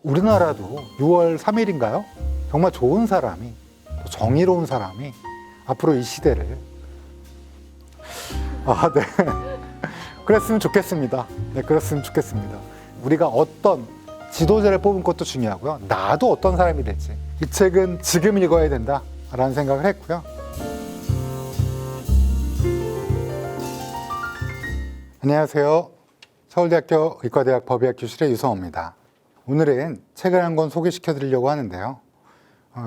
우리나라도 6월 3일인가요? 정말 좋은 사람이, 정의로운 사람이 앞으로 이 시대를 네. 그랬으면 좋겠습니다. 네, 그랬으면 좋겠습니다. 우리가 어떤 지도자를 뽑은 것도 중요하고요. 나도 어떤 사람이 될지. 이 책은 지금 읽어야 된다라는 생각을 했고요. 안녕하세요. 서울대학교 의과대학 법의학 교실의 유성호입니다. 오늘은 책을 한 권 소개시켜 드리려고 하는데요.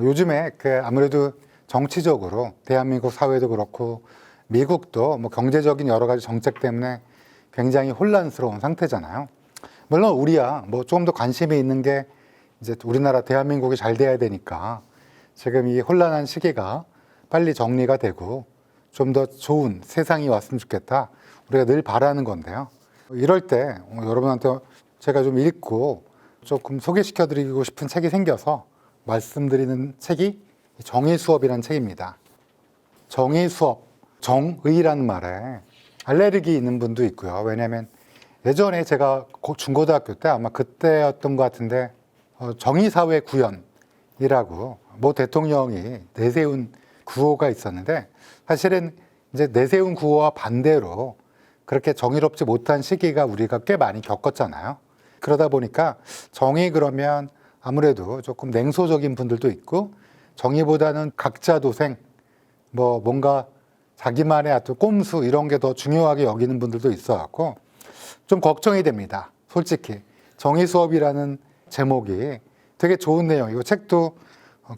요즘에 아무래도 정치적으로 대한민국 사회도 그렇고 미국도 경제적인 여러 가지 정책 때문에 굉장히 혼란스러운 상태잖아요. 물론 우리야 조금 더 관심이 있는 게 이제 우리나라 대한민국이 잘 돼야 되니까 지금 이 혼란한 시기가 빨리 정리가 되고 좀 더 좋은 세상이 왔으면 좋겠다. 우리가 늘 바라는 건데요. 이럴 때 여러분한테 제가 좀 읽고 조금 소개시켜 드리고 싶은 책이 생겨서 말씀드리는 책이 정의수업이라는 책입니다. 정의수업, 정의라는 말에 알레르기 있는 분도 있고요. 왜냐하면 예전에 제가 중고등학교 때 아마 그때였던 것 같은데 정의사회 구현이라고 대통령이 내세운 구호가 있었는데 사실은 이제 내세운 구호와 반대로 그렇게 정의롭지 못한 시기가 우리가 꽤 많이 겪었잖아요. 그러다 보니까 정의 그러면 아무래도 조금 냉소적인 분들도 있고 정의보다는 각자 도생, 뭔가 자기만의 어떤 꼼수 이런 게 더 중요하게 여기는 분들도 있어갖고 좀 걱정이 됩니다. 솔직히 정의 수업이라는 제목이 되게 좋은 내용이고 책도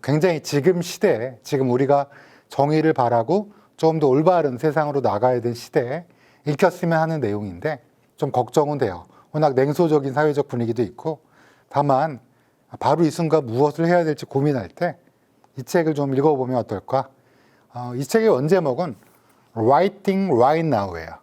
굉장히 지금 시대에 지금 우리가 정의를 바라고 좀 더 올바른 세상으로 나가야 될 시대에 읽혔으면 하는 내용인데 좀 걱정은 돼요. 워낙 냉소적인 사회적 분위기도 있고 다만 바로 이 순간 무엇을 해야 될지 고민할 때 이 책을 좀 읽어보면 어떨까? 이 책의 원제목은 Right Thing Right Now예요.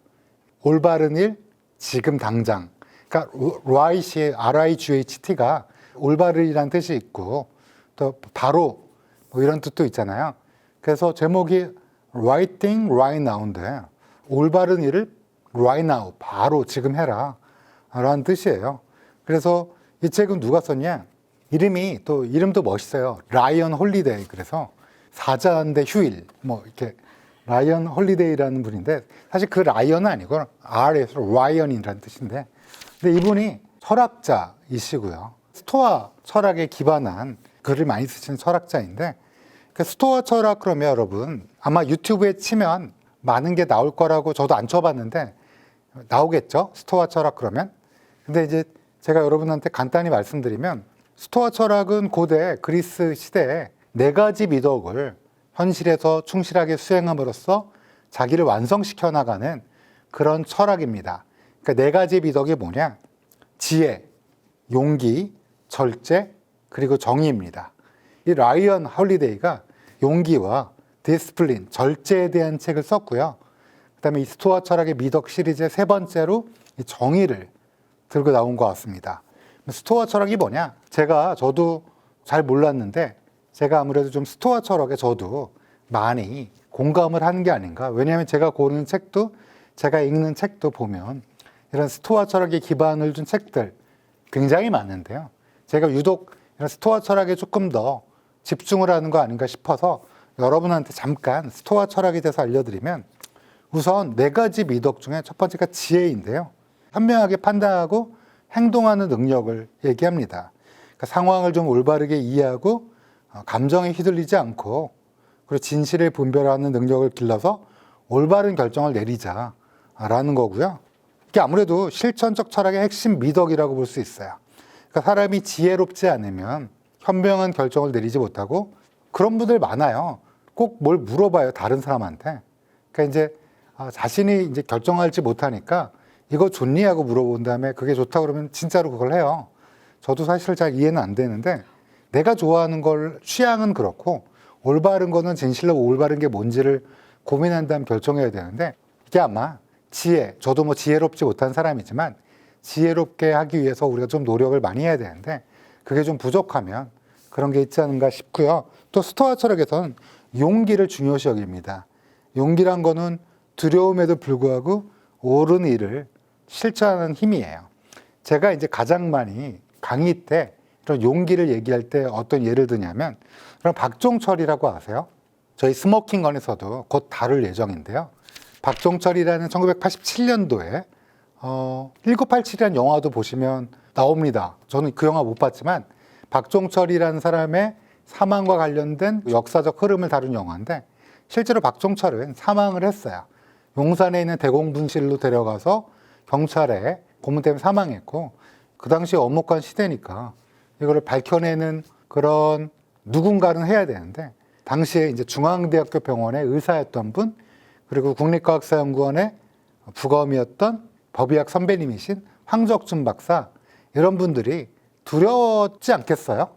올바른 일 지금 당장. 그러니까 right이 RIGHT가 올바른이라는 뜻이 있고 또 바로 이런 뜻도 있잖아요. 그래서 제목이 Right Thing Right Now인데 올바른 일을 right now, 바로 지금 해라 라는 뜻이에요. 그래서 이 책은 누가 썼냐? 이름도 멋있어요. 라이언 홀리데이. 그래서 사자인데 휴일, 이렇게 라이언 홀리데이라는 분인데 사실 그 라이언은 아니고 R에서 라이언이라는 뜻인데 근데 이분이 철학자이시고요. 스토아 철학에 기반한 글을 많이 쓰시는 철학자인데 그 스토아 철학 그러면 여러분 아마 유튜브에 치면 많은 게 나올 거라고 저도 안 쳐봤는데 나오겠죠? 스토아 철학 그러면. 근데 이제 제가 여러분한테 간단히 말씀드리면 스토아 철학은 고대 그리스 시대에 4가지 미덕을 현실에서 충실하게 수행함으로써 자기를 완성시켜 나가는 그런 철학입니다. 그러니까 4가지 미덕이 뭐냐? 지혜, 용기, 절제, 그리고 정의입니다. 이 라이언 홀리데이가 용기와 디스플린, 절제에 대한 책을 썼고요. 그다음에 이 스토아 철학의 미덕 시리즈의 3번째로 이 정의를 들고 나온 것 같습니다. 스토아 철학이 뭐냐? 저도 잘 몰랐는데 제가 아무래도 좀 스토아 철학에 저도 많이 공감을 하는 게 아닌가. 왜냐하면 제가 고르는 책도 제가 읽는 책도 보면 이런 스토아 철학에 기반을 둔 책들 굉장히 많은데요. 제가 유독 이런 스토아 철학에 조금 더 집중을 하는 거 아닌가 싶어서 여러분한테 잠깐 스토아 철학에 대해서 알려드리면 우선 4가지 미덕 중에 첫 번째가 지혜인데요. 현명하게 판단하고 행동하는 능력을 얘기합니다. 그러니까 상황을 좀 올바르게 이해하고 감정에 휘둘리지 않고 그리고 진실을 분별하는 능력을 길러서 올바른 결정을 내리자라는 거고요. 이게 아무래도 실천적 철학의 핵심 미덕이라고 볼 수 있어요. 그러니까 사람이 지혜롭지 않으면 현명한 결정을 내리지 못하고 그런 분들 많아요. 꼭 뭘 물어봐요, 다른 사람한테. 그러니까 이제 자신이 이제 결정할지 못하니까 이거 좋니? 하고 물어본 다음에 그게 좋다고 그러면 진짜로 그걸 해요. 저도 사실 잘 이해는 안 되는데 내가 좋아하는 걸 취향은 그렇고 올바른 거는 진실로 올바른 게 뭔지를 고민한 다음 결정해야 되는데 이게 아마 지혜, 저도 지혜롭지 못한 사람이지만 지혜롭게 하기 위해서 우리가 좀 노력을 많이 해야 되는데 그게 좀 부족하면 그런 게 있지 않은가 싶고요. 또 스토아 철학에서는 용기를 중요시 여깁니다. 용기란 거는 두려움에도 불구하고 옳은 일을 실천하는 힘이에요. 제가 이제 가장 많이 강의 때 이런 용기를 얘기할 때 어떤 예를 드냐면, 그럼 박종철이라고 아세요? 저희 스모킹건에서도 곧 다룰 예정인데요. 박종철이라는 1987년도에 1987이라는 영화도 보시면 나옵니다. 저는 그 영화 못 봤지만 박종철이라는 사람의 사망과 관련된 역사적 흐름을 다룬 영화인데, 실제로 박종철은 사망을 했어요. 용산에 있는 대공분실로 데려가서 경찰에 고문 때문에 사망했고, 그 당시 엄혹한 시대니까 이거를 밝혀내는 그런 누군가는 해야 되는데, 당시에 이제 중앙대학교 병원의 의사였던 분, 그리고 국립과학사연구원의 부검이었던 법의학 선배님이신 황적준 박사, 이런 분들이 두려웠지 않겠어요?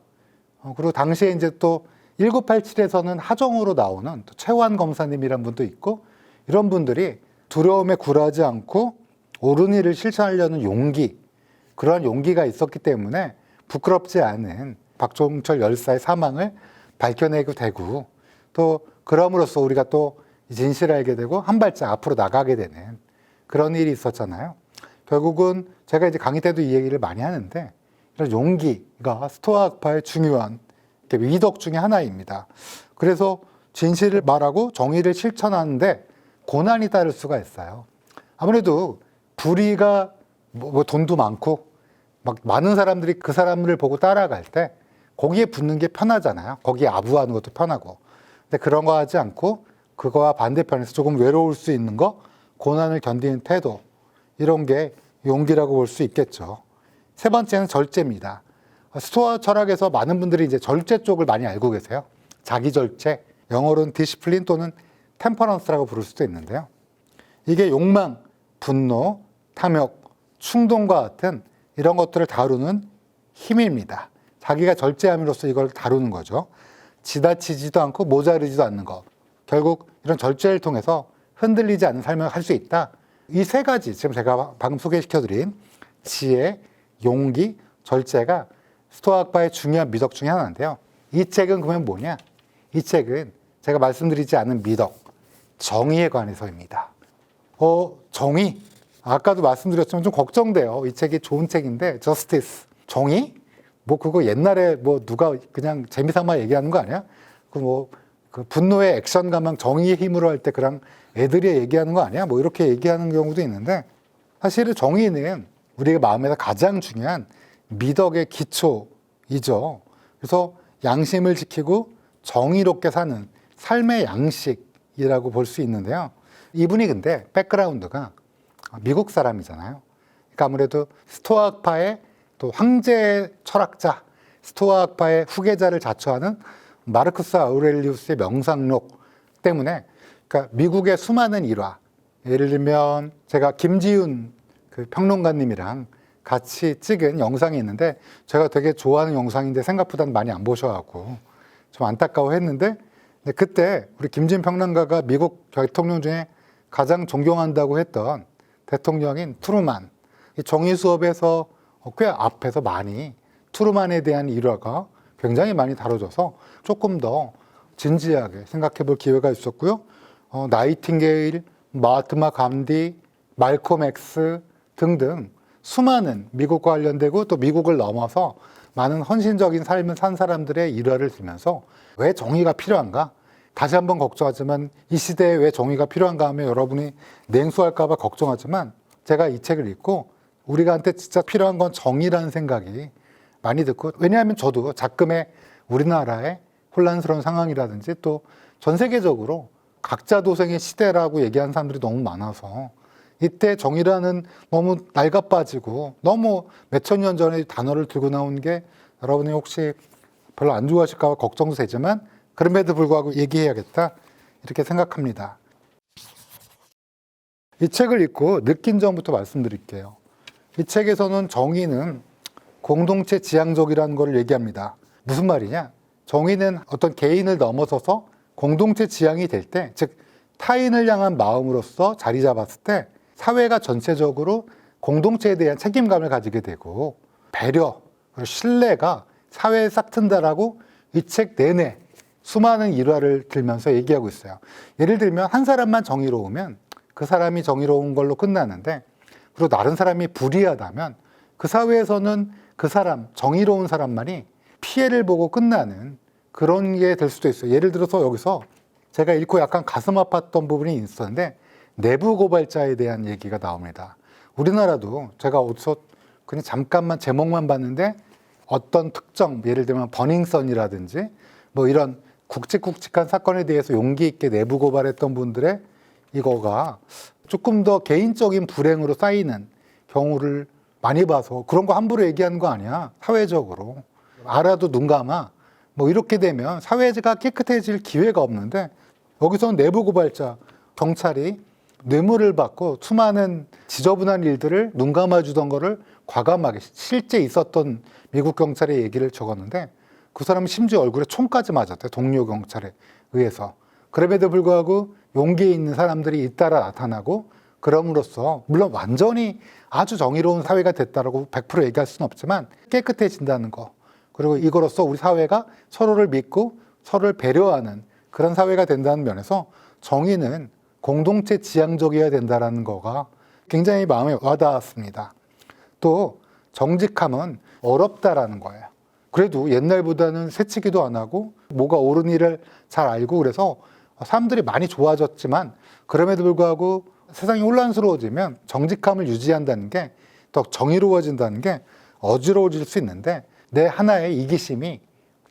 그리고 당시에 이제 또 1987에서는 하정우로 나오는 또 최환 검사님이란 분도 있고, 이런 분들이 두려움에 굴하지 않고 옳은 일을 실천하려는 용기, 그러한 용기가 있었기 때문에 부끄럽지 않은 박종철 열사의 사망을 밝혀내고 되고, 또 그럼으로써 우리가 또 진실을 알게 되고 한 발짝 앞으로 나가게 되는 그런 일이 있었잖아요. 결국은 제가 이제 강의 때도 이 얘기를 많이 하는데, 이런 용기가 스토아학파의 중요한 미덕 중에 하나입니다. 그래서 진실을 말하고 정의를 실천하는데 고난이 따를 수가 있어요. 아무래도 부리가 뭐 돈도 많고 막 많은 사람들이 그 사람을 보고 따라갈 때 거기에 붙는 게 편하잖아요. 거기에 아부하는 것도 편하고. 근데 그런 거 하지 않고 그거와 반대편에서 조금 외로울 수 있는 거, 고난을 견디는 태도, 이런 게 용기라고 볼 수 있겠죠. 세 번째는 절제입니다. 스토아 철학에서 많은 분들이 이제 절제 쪽을 많이 알고 계세요. 자기 절제, 영어로는 디시플린 또는 템퍼런스라고 부를 수도 있는데요. 이게 욕망, 분노, 탐욕, 충동과 같은 이런 것들을 다루는 힘입니다. 자기가 절제함으로써 이걸 다루는 거죠. 지나치지도 않고 모자르지도 않는 것. 결국 이런 절제를 통해서 흔들리지 않는 삶을 할 수 있다. 이 세 가지, 지금 제가 방금 소개시켜드린 지혜, 용기, 절제가 스토아학파의 중요한 미덕 중에 하나인데요. 이 책은 그러면 뭐냐? 이 책은 제가 말씀드리지 않은 미덕, 정의에 관해서입니다. 정의? 아까도 말씀드렸지만 좀 걱정돼요. 이 책이 좋은 책인데, 저스티스, 정의? 뭐 그거 옛날에 뭐 누가 그냥 재미삼아 얘기하는 거 아니야? 그 분노의 액션 감망 정의의 힘으로 할 때 그냥 애들이 얘기하는 거 아니야? 뭐 이렇게 얘기하는 경우도 있는데, 사실은 정의는 우리가 마음에서 가장 중요한 미덕의 기초이죠. 그래서 양심을 지키고 정의롭게 사는 삶의 양식이라고 볼 수 있는데요. 이분이 근데 백그라운드가 미국 사람이잖아요. 그러니까 아무래도 스토아학파의 또 황제 철학자, 스토아학파의 후계자를 자처하는 마르크스 아우렐리우스의 명상록 때문에, 그러니까 미국의 수많은 일화, 예를 들면 제가 김지훈 그 평론가님이랑 같이 찍은 영상이 있는데, 제가 되게 좋아하는 영상인데 생각보다는 많이 안 보셔갖고 좀 안타까워했는데, 그때 우리 김지훈 평론가가 미국 대통령 중에 가장 존경한다고 했던 대통령인 트루만, 이 정의 수업에서 꽤 앞에서 많이 트루만에 대한 일화가 굉장히 많이 다뤄져서 조금 더 진지하게 생각해 볼 기회가 있었고요. 나이팅게일, 마하트마 간디, 말콤 엑스 등등 수많은 미국과 관련되고 또 미국을 넘어서 많은 헌신적인 삶을 산 사람들의 일화를 들면서 왜 정의가 필요한가? 다시 한번 걱정하지만 이 시대에 왜 정의가 필요한가 하면 여러분이 냉소할까 봐 걱정하지만, 제가 이 책을 읽고 우리가한테 진짜 필요한 건 정의라는 생각이 많이 듣고, 왜냐하면 저도 작금의 우리나라의 혼란스러운 상황이라든지 또 전 세계적으로 각자 도생의 시대라고 얘기하는 사람들이 너무 많아서, 이때 정의라는 너무 낡아빠지고 너무 몇천 년 전에 단어를 들고 나온 게 여러분이 혹시 별로 안 좋아하실까 봐 걱정도 되지만, 그럼에도 불구하고 얘기해야겠다 이렇게 생각합니다. 이 책을 읽고 느낀 점부터 말씀드릴게요. 이 책에서는 정의는 공동체 지향적이라는 걸 얘기합니다. 무슨 말이냐? 정의는 어떤 개인을 넘어서서 공동체 지향이 될 때, 즉 타인을 향한 마음으로서 자리 잡았을 때 사회가 전체적으로 공동체에 대한 책임감을 가지게 되고, 배려, 그리고 신뢰가 사회에 싹 튼다라고 이 책 내내 수많은 일화를 들면서 얘기하고 있어요. 예를 들면 한 사람만 정의로우면 그 사람이 정의로운 걸로 끝나는데, 그리고 다른 사람이 불의하다면 그 사회에서는 그 사람, 정의로운 사람만이 피해를 보고 끝나는 그런 게 될 수도 있어요. 예를 들어서 여기서 제가 읽고 약간 가슴 아팠던 부분이 있었는데 내부 고발자에 대한 얘기가 나옵니다. 우리나라도 제가 어디서 그냥 잠깐만 제목만 봤는데 어떤 특정, 예를 들면 버닝썬이라든지 뭐 이런 굵직굵직한 사건에 대해서 용기 있게 내부 고발했던 분들의 이거가 조금 더 개인적인 불행으로 쌓이는 경우를 많이 봐서 그런 거 함부로 얘기하는 거 아니야. 사회적으로. 알아도 눈 감아. 뭐 이렇게 되면 사회가 깨끗해질 기회가 없는데 여기서는 내부 고발자, 경찰이 뇌물을 받고 수많은 지저분한 일들을 눈 감아주던 거를 과감하게 실제 있었던 미국 경찰의 얘기를 적었는데 그 사람은 심지어 얼굴에 총까지 맞았대. 동료 경찰에 의해서. 그럼에도 불구하고 용기 있는 사람들이 잇따라 나타나고 그럼으로써 물론 완전히 아주 정의로운 사회가 됐다라고 100% 얘기할 수는 없지만 깨끗해진다는 거. 그리고 이거로써 우리 사회가 서로를 믿고 서로를 배려하는 그런 사회가 된다는 면에서 정의는 공동체 지향적이어야 된다는 거가 굉장히 마음에 와닿았습니다. 또 정직함은 어렵다라는 거예요. 그래도 옛날보다는 새치기도 안 하고 뭐가 옳은 일을 잘 알고 그래서 사람들이 많이 좋아졌지만 그럼에도 불구하고 세상이 혼란스러워지면 정직함을 유지한다는 게 더 정의로워진다는 게 어지러워질 수 있는데 내 하나의 이기심이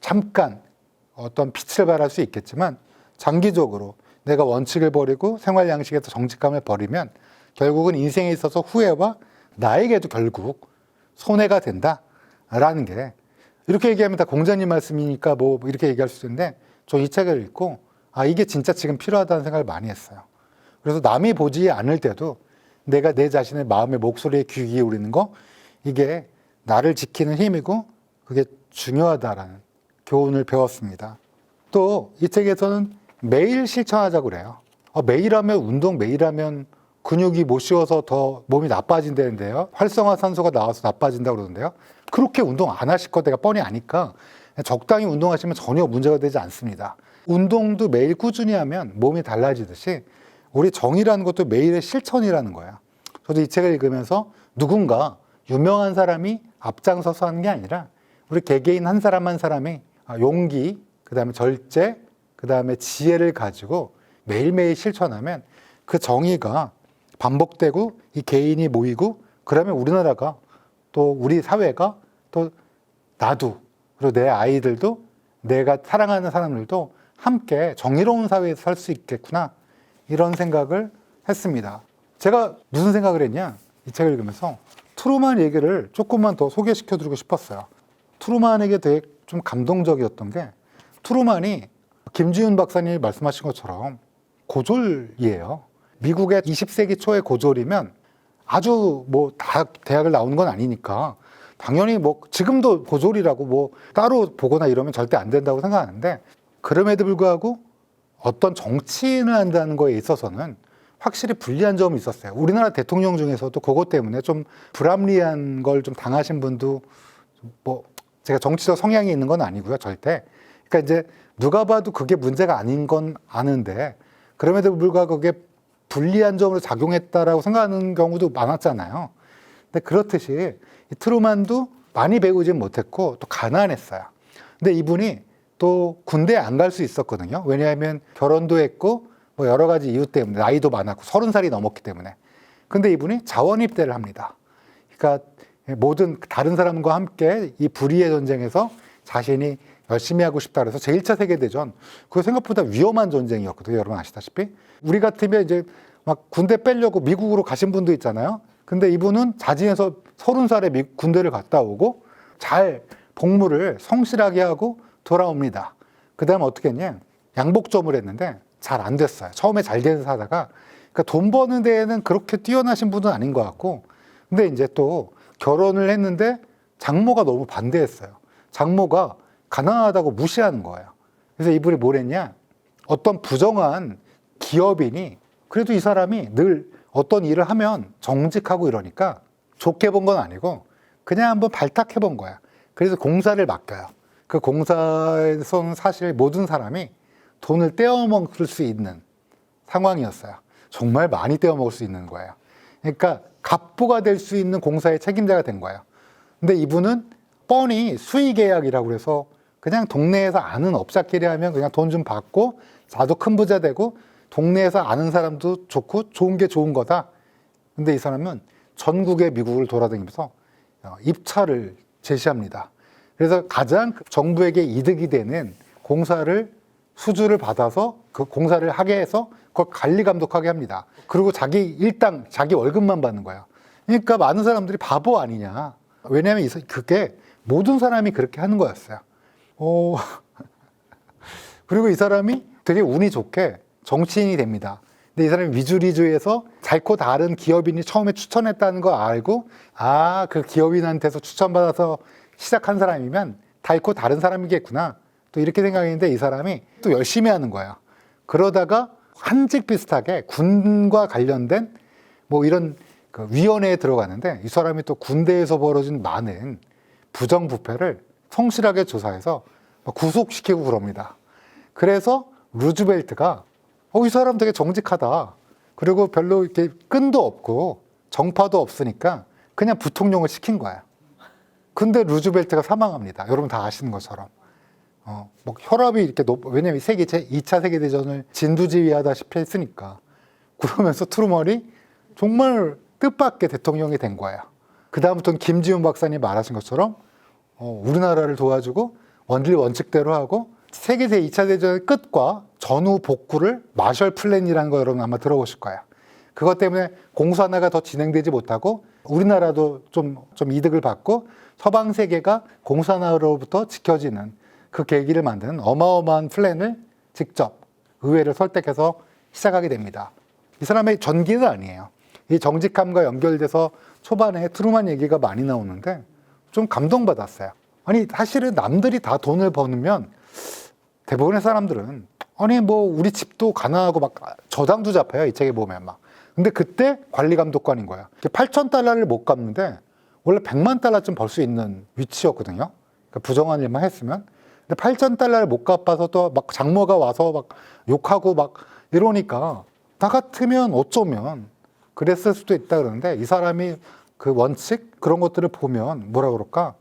잠깐 어떤 빛을 발할 수 있겠지만 장기적으로 내가 원칙을 버리고 생활 양식에서 정직감을 버리면 결국은 인생에 있어서 후회와 나에게도 결국 손해가 된다라는 게 이렇게 얘기하면 다 공자님 말씀이니까 뭐 이렇게 얘기할 수 있는데 저 이 책을 읽고 아 이게 진짜 지금 필요하다는 생각을 많이 했어요. 그래서 남이 보지 않을 때도 내가 내 자신의 마음의 목소리에 귀 기울이는 거 이게 나를 지키는 힘이고 그게 중요하다라는 교훈을 배웠습니다. 또 이 책에서는 매일 실천하자고 그래요. 매일 하면 운동 매일 하면 근육이 못 씌워서 더 몸이 나빠진다는데요. 활성화산소가 나와서 나빠진다고 그러는데요. 그렇게 운동 안 하실 거 내가 뻔히 아니까 적당히 운동하시면 전혀 문제가 되지 않습니다. 운동도 매일 꾸준히 하면 몸이 달라지듯이 우리 정의라는 것도 매일의 실천이라는 거예요. 저도 이 책을 읽으면서 누군가 유명한 사람이 앞장서서 하는 게 아니라 우리 개개인 한 사람 한 사람이 용기, 그 다음에 절제, 그 다음에 지혜를 가지고 매일매일 실천하면 그 정의가 반복되고 이 개인이 모이고 그러면 우리나라가 또 우리 사회가 또 나도 그리고 내 아이들도 내가 사랑하는 사람들도 함께 정의로운 사회에서 살 수 있겠구나 이런 생각을 했습니다. 제가 무슨 생각을 했냐 이 책을 읽으면서 트루만 얘기를 조금만 더 소개시켜 드리고 싶었어요. 트루만에게 되게 좀 감동적이었던 게 트루만이 김지훈 박사님이 말씀하신 것처럼 고졸이에요. 미국의 20세기 초의 고졸이면 아주 뭐 다 대학을 나오는 건 아니니까 당연히 뭐 지금도 고졸이라고 뭐 따로 보거나 이러면 절대 안 된다고 생각하는데 그럼에도 불구하고 어떤 정치인을 한다는 거에 있어서는 확실히 불리한 점이 있었어요. 우리나라 대통령 중에서도 그것 때문에 좀 불합리한 걸 좀 당하신 분도 뭐 제가 정치적 성향이 있는 건 아니고요, 절대. 그러니까 이제 누가 봐도 그게 문제가 아닌 건 아는데 그럼에도 불구하고 그게 불리한 점으로 작용했다라고 생각하는 경우도 많았잖아요. 근데 그렇듯이 이 트루만도 많이 배우지 못했고 또 가난했어요. 근데 이분이 또 군대에 안 갈 수 있었거든요. 왜냐하면 결혼도 했고 뭐 여러 가지 이유 때문에 나이도 많았고 30살이 넘었기 때문에. 근데 이분이 자원 입대를 합니다. 그러니까 모든 다른 사람과 함께 이 불의의 전쟁에서 자신이 열심히 하고 싶다 그래서 제1차 세계대전 그거 생각보다 위험한 전쟁이었거든요. 여러분 아시다시피. 우리 같으면 이제 막 군대 빼려고 미국으로 가신 분도 있잖아요. 근데 이분은 자진해서 30살에 군대를 갔다 오고 잘 복무를 성실하게 하고 돌아옵니다. 그 다음에 어떻게 했냐. 양복점을 했는데 잘 안 됐어요. 처음에 잘 돼서 하다가 그러니까 돈 버는 데에는 그렇게 뛰어나신 분은 아닌 것 같고 근데 이제 또 결혼을 했는데 장모가 너무 반대했어요. 장모가 가난하다고 무시하는 거예요. 그래서 이분이 뭘 했냐. 어떤 부정한 기업인이 그래도 이 사람이 늘 어떤 일을 하면 정직하고 이러니까 좋게 본 건 아니고 그냥 한번 발탁해 본 거야. 그래서 공사를 맡겨요. 그 공사에서는 사실 모든 사람이 돈을 떼어먹을 수 있는 상황이었어요. 정말 많이 떼어먹을 수 있는 거예요. 그러니까 갑부가 될 수 있는 공사의 책임자가 된 거예요. 근데 이분은 뻔히 수의 계약이라고 그래서 그냥 동네에서 아는 업자끼리 하면 그냥 돈 좀 받고 나도 큰 부자 되고 동네에서 아는 사람도 좋고 좋은 게 좋은 거다. 근데 이 사람은 전국의 미국을 돌아다니면서 입찰을 제시합니다. 그래서 가장 정부에게 이득이 되는 공사를 수주를 받아서 그 공사를 하게 해서 그걸 관리 감독하게 합니다. 그리고 자기 일당, 자기 월급만 받는 거예요. 그러니까 많은 사람들이 바보 아니냐. 왜냐하면 그게 모든 사람이 그렇게 하는 거였어요. 그리고 이 사람이 되게 운이 좋게 정치인이 됩니다. 근데 이 사람이 미주리주에서 잘코 다른 기업인이 처음에 추천했다는 거 알고, 그 기업인한테서 추천받아서 시작한 사람이면 달코 다른 사람이겠구나. 또 이렇게 생각했는데 이 사람이 또 열심히 하는 거예요. 그러다가 한직 비슷하게 군과 관련된 뭐 이런 그 위원회에 들어가는데 이 사람이 또 군대에서 벌어진 많은 부정부패를 성실하게 조사해서 구속시키고 그럽니다. 그래서 루즈벨트가 이 사람 되게 정직하다. 그리고 별로 이렇게 끈도 없고 정파도 없으니까 그냥 부통령을 시킨 거예요. 근데 루즈벨트가 사망합니다. 여러분 다 아시는 것처럼. 뭐 혈압이 이렇게 왜냐면 2차 세계대전을 진두지휘하다시피 했으니까. 그러면서 트루먼이 정말 뜻밖의 대통령이 된 거예요. 그다음부터는 김지훈 박사님 말하신 것처럼 우리나라를 도와주고 원칙대로 하고 세계대 2차 대전의 끝과 전후 복구를 마셜 플랜이라는 거 여러분 아마 들어보실 거예요. 그것 때문에 공사 하나가 더 진행되지 못하고 우리나라도 좀 이득을 받고 서방 세계가 공산화로부터 지켜지는 그 계기를 만드는 어마어마한 플랜을 직접 의회를 설득해서 시작하게 됩니다. 이 사람의 전기는 아니에요. 이 정직함과 연결돼서 초반에 트루먼 얘기가 많이 나오는데 좀 감동받았어요. 아니 사실은 남들이 다 돈을 버는 대부분의 사람들은 아니 뭐 우리 집도 가난하고 막 저당도 잡혀요. 이 책에 보면 막. 근데 그때 관리 감독관인 거야. 8,000달러를 못 갚는데 원래 100만 달러쯤 벌 수 있는 위치였거든요. 그러니까 부정한 일만 했으면. 근데 8,000달러를 못 갚아서 또 막 장모가 와서 막 욕하고 막 이러니까 나 같으면 어쩌면 그랬을 수도 있다 그러는데 이 사람이 그 원칙 그런 것들을 보면 뭐라 그럴까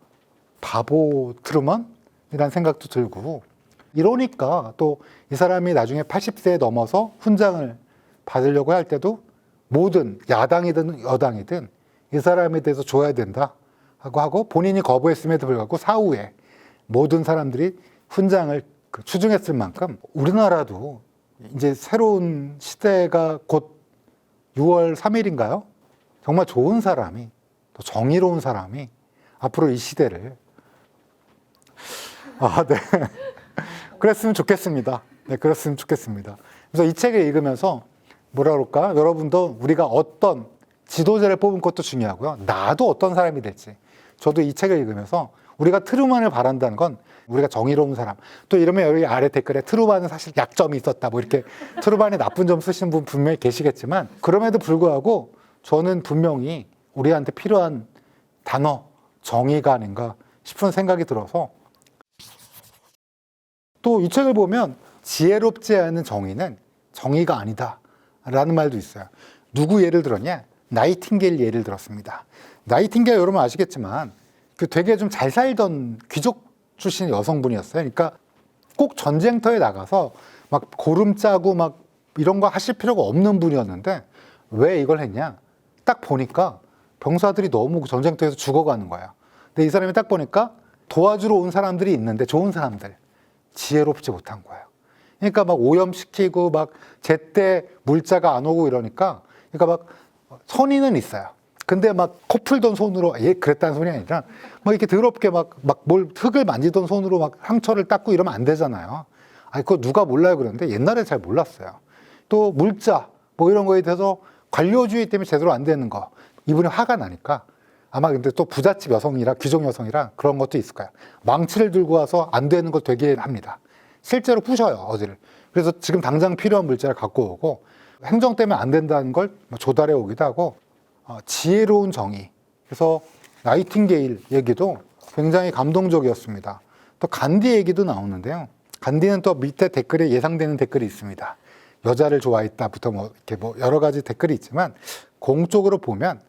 바보 트루먼이라는 생각도 들고 이러니까 또 이 사람이 나중에 80세에 넘어서 훈장을 받으려고 할 때도 모든 야당이든 여당이든 이 사람에 대해서 줘야 된다 하고 본인이 거부했음에도 불구하고 사후에 모든 사람들이 훈장을 추중했을 만큼 우리나라도 이제 새로운 시대가 곧 6월 3일인가요? 정말 좋은 사람이 또 정의로운 사람이 앞으로 이 시대를 네. 그랬으면 좋겠습니다. 네, 그랬으면 좋겠습니다. 그래서 이 책을 읽으면서 뭐라 그럴까? 여러분도 우리가 어떤 지도자를 뽑은 것도 중요하고요. 나도 어떤 사람이 될지. 저도 이 책을 읽으면서 우리가 트루먼을 바란다는 건 우리가 정의로운 사람. 또 이러면 여기 아래 댓글에 트루먼은 사실 약점이 있었다. 뭐 이렇게 트루먼의 나쁜 점 쓰시는 분 분명히 계시겠지만 그럼에도 불구하고 저는 분명히 우리한테 필요한 단어, 정의가 아닌가 싶은 생각이 들어서 또 이 책을 보면 지혜롭지 않은 정의는 정의가 아니다 라는 말도 있어요. 누구 예를 들었냐? 나이팅게일 예를 들었습니다. 나이팅게일 여러분 아시겠지만 그 되게 좀 잘 살던 귀족 출신 여성분이었어요. 그러니까 꼭 전쟁터에 나가서 막 고름 짜고 막 이런 거 하실 필요가 없는 분이었는데 왜 이걸 했냐? 딱 보니까 병사들이 너무 전쟁터에서 죽어가는 거예요. 근데 이 사람이 딱 보니까 도와주러 온 사람들이 있는데 좋은 사람들 지혜롭지 못한 거예요. 그러니까 막 오염시키고 막 제때 물자가 안 오고 이러니까 그러니까 막 선의는 있어요. 근데 막 코 풀던 손으로 그랬다는 소리 아니라 막 이렇게 더럽게 막 뭘 흙을 만지던 손으로 막 상처를 닦고 이러면 안 되잖아요. 그거 누가 몰라요 그러는데 옛날에 잘 몰랐어요. 또 물자 뭐 이런 거에 대해서 관료주의 때문에 제대로 안 되는 거 이분이 화가 나니까 아마 근데 또 부잣집 여성이라 귀족 여성이라 그런 것도 있을 거예요. 망치를 들고 와서 안 되는 거 되게 합니다. 실제로 부셔요 어디를. 그래서 지금 당장 필요한 물자를 갖고 오고 행정 때문에 안 된다는 걸 조달해 오기도 하고 지혜로운 정의. 그래서 나이팅게일 얘기도 굉장히 감동적이었습니다. 또 간디 얘기도 나오는데요. 간디는 또 밑에 댓글에 예상되는 댓글이 있습니다. 여자를 좋아했다부터 이렇게 여러 가지 댓글이 있지만 공적으로 보면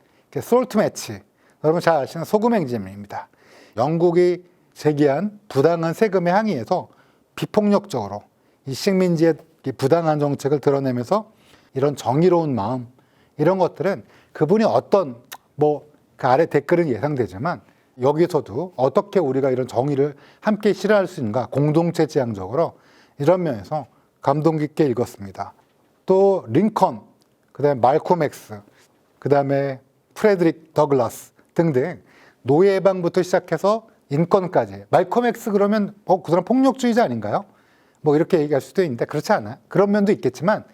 솔트 매치 여러분 잘 아시는 소금 행진입니다. 영국이 제기한 부당한 세금에 항의해서 비폭력적으로 이 식민지의 이 부당한 정책을 드러내면서 이런 정의로운 마음, 이런 것들은 그분이 어떤 그 아래 댓글은 예상되지만 여기서도 어떻게 우리가 이런 정의를 함께 실현할 수 있는가, 공동체 지향적으로 이런 면에서 감동 깊게 읽었습니다. 또 링컨, 그다음에 말콤 엑스, 그다음에 프레드릭 더글라스 등등 노예 해방부터 시작해서 인권까지. 말콤 엑스 그러면 그 사람 폭력주의자 아닌가요? 이렇게 얘기할 수도 있는데 그렇지 않아요. 그런 면도 있겠지만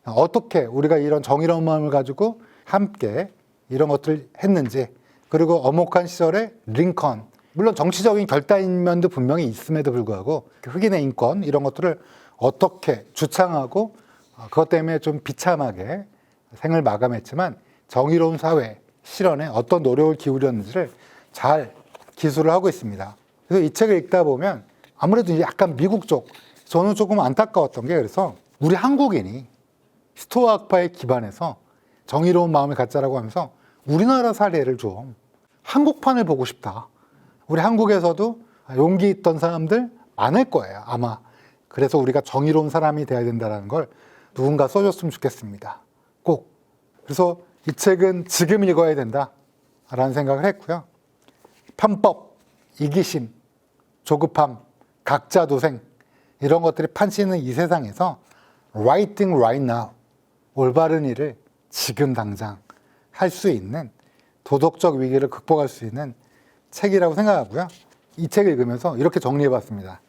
어떻게 우리가 이런 정의로운 마음을 가지고 함께 이런 것들을 했는지, 그리고 엄혹한 시절에 링컨, 물론 정치적인 결단인 면도 분명히 있음에도 불구하고 흑인의 인권 이런 것들을 어떻게 주창하고 그것 때문에 좀 비참하게 생을 마감했지만 정의로운 사회 실현에 어떤 노력을 기울였는지를 잘 기술을 하고 있습니다. 그래서 이 책을 읽다 보면 아무래도 약간 미국 쪽, 저는 조금 안타까웠던 게, 그래서 우리 한국인이 스토아 학파에 기반해서 정의로운 마음을 갖자라고 하면서 우리나라 사례를 좀 한국판을 보고 싶다. 우리 한국에서도 용기 있던 사람들 많을 거예요, 아마. 그래서 우리가 정의로운 사람이 돼야 된다는 걸 누군가 써줬으면 좋겠습니다. 꼭. 그래서 이 책은 지금 읽어야 된다라는 생각을 했고요. 편법, 이기심, 조급함, 각자도생 이런 것들이 판치는 이 세상에서 right thing right now, 올바른 일을 지금 당장 할 수 있는, 도덕적 위기를 극복할 수 있는 책이라고 생각하고요. 이 책을 읽으면서 이렇게 정리해봤습니다.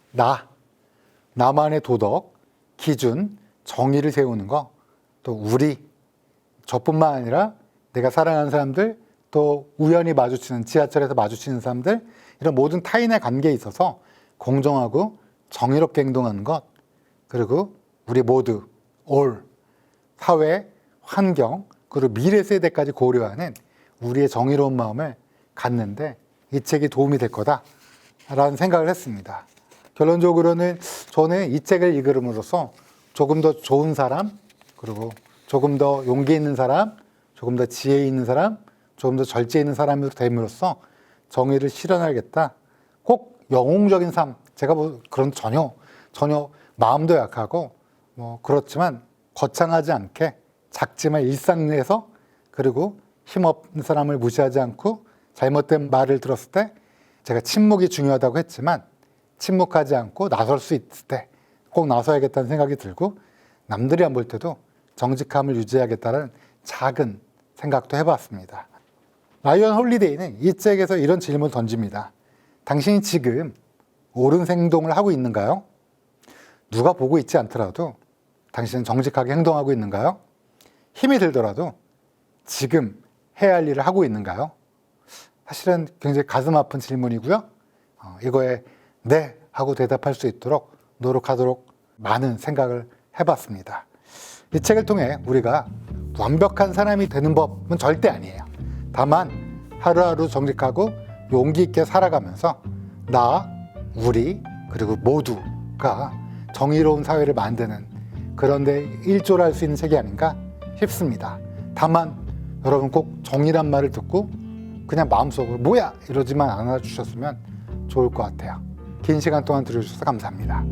나만의 도덕, 기준, 정의를 세우는 거, 또 우리, 저뿐만 아니라 내가 사랑하는 사람들, 또 우연히 마주치는, 지하철에서 마주치는 사람들, 이런 모든 타인의 관계에 있어서 공정하고 정의롭게 행동하는 것, 그리고 우리 모두 all, 사회, 환경, 그리고 미래 세대까지 고려하는 우리의 정의로운 마음을 갖는데 이 책이 도움이 될 거다라는 생각을 했습니다. 결론적으로는 저는 이 책을 읽음으로써 조금 더 좋은 사람, 그리고 조금 더 용기 있는 사람, 조금 더 지혜 있는 사람, 조금 더 절제 있는 사람으로 됨으로써 정의를 실현하겠다. 꼭 영웅적인 삶, 제가 그런 전혀 마음도 약하고 그렇지만 거창하지 않게 작지만 일상 내에서, 그리고 힘없는 사람을 무시하지 않고 잘못된 말을 들었을 때 제가 침묵이 중요하다고 했지만 침묵하지 않고 나설 수 있을 때 꼭 나서야겠다는 생각이 들고, 남들이 안 볼 때도 정직함을 유지하겠다는 작은 생각도 해봤습니다. 라이언 홀리데이는 이 책에서 이런 질문을 던집니다. 당신이 지금 옳은 행동을 하고 있는가요? 누가 보고 있지 않더라도 당신은 정직하게 행동하고 있는가요? 힘이 들더라도 지금 해야 할 일을 하고 있는가요? 사실은 굉장히 가슴 아픈 질문이고요. 이거에 네 하고 대답할 수 있도록 노력하도록 많은 생각을 해봤습니다. 이 책을 통해 우리가 완벽한 사람이 되는 법은 절대 아니에요. 다만 하루하루 정직하고 용기 있게 살아가면서 나, 우리, 그리고 모두가 정의로운 사회를 만드는, 그런데 일조할 수 있는 책이 아닌가 싶습니다. 다만 여러분 꼭 정의란 말을 듣고 그냥 마음속으로 뭐야 이러지만 않아주셨으면 좋을 것 같아요. 긴 시간 동안 들어주셔서 감사합니다.